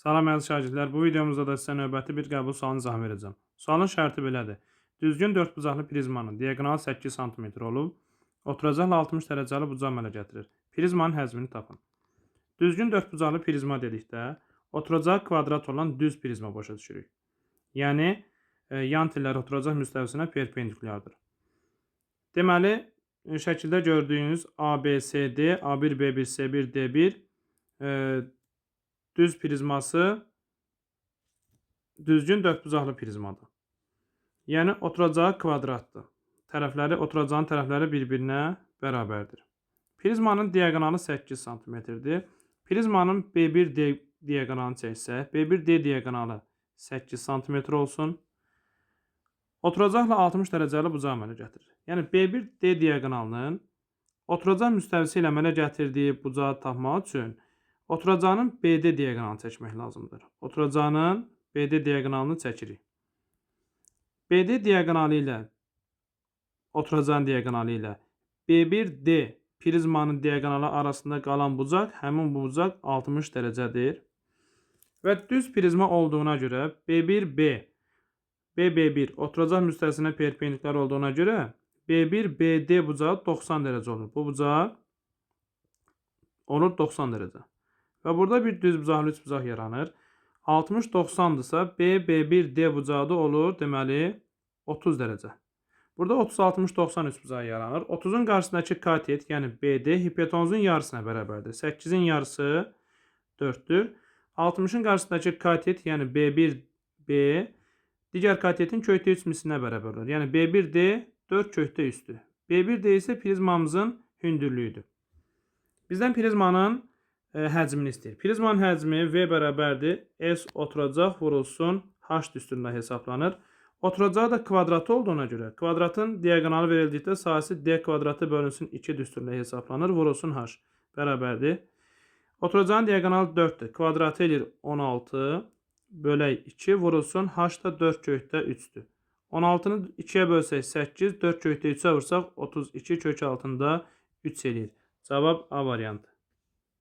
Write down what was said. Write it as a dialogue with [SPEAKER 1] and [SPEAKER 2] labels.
[SPEAKER 1] Salam əziz şagirdlər, bu videomuzda da sizə növbəti bir qəbul sualını izah verəcəm. Sualın şərti belədir. Düzgün dördbucaqlı prizmanın diaqonalı 8 sm olub, oturacaqla 60 dərəcəli bucağı əmələ gətirir. Prizmanın həzmini tapın. Düzgün dördbucaqlı prizma dedikdə, oturacaq kvadrat olan düz prizma başa düşürük. Yəni, yan tilləri oturacaq müstəvisinə perpendikulyardır. Deməli, şəkildə gördüyünüz ABCD, A1, B1, C1, D1 düz prizması düzgün dördbucaqlı prizmadır. Yəni oturacağı kvadratdır. Oturacağın tərəfləri bir-birinə bərabərdir. Prizmanın diaqonalı 8 sm-dir. Prizmanın B1D diaqonalını çəksək, B1D diaqonalı 8 sm olsun. Oturacaqla 60 dərəcəli bucağı əmələ gətirir. Yəni B1D diaqonalının oturacaq müstəvisi ilə əmələ gətirdiyi bucağı tapmaq üçün oturacağının BD diaqonalını çəkmək lazımdır. Oturacağının BD diaqonalını çəkirik. BD diaqonalı ilə oturacağın diaqonalı ilə B1D prizmanın diaqonalı arasında qalan bucaq həmin bu bucaq 60 dərəcədir. Və düz prizma olduğuna görə B1B BB1 oturacaq müstəvisinə perpendikulyar olduğuna görə B1BD bucağı 90 dərəcə olur. Bu bucaq olur 90 dərəcə. Və burada bir düz bucaqlı üç bucaq yaranır. 60-90-dırsa B1D bucağı da olur, deməli 30 dərəcə. Burada 30-60-90 üç bucağı yaranır. 30-un qarşısındakı katet, yəni BD hipotenuzun yarısına bərabərdir. 8-in yarısı 4-dür. 60-ın qarşısındakı katet, yəni B1B digər katetin kökdə 3 misinə bərabər olur. Yəni B1D 4 kökdə 3-dür. B1D isə prizmamızın hündürlüyüdür. Bizdən prizmanın həcmini istəyir. Prizmanın həcmi V bərabərdir. S oturacaq vurulsun H düsturuna hesablanır. Oturacağı da kvadratı olduğuna görə kvadratın diaqonalı verildikdə sahəsi D kvadratı bölünsün 2 düsturuna hesablanır. Vurulsun H bərabərdir. Oturacağın diaqonalı 4-dür. Kvadratı edir 16 bölək 2 vurulsun H da 4 kökdə 3-dür. 16-nı 2-yə bölsək 8, 4 kökdə 3-ə vursaq 32 kök altında 3 eləyir. Cavab A variantı.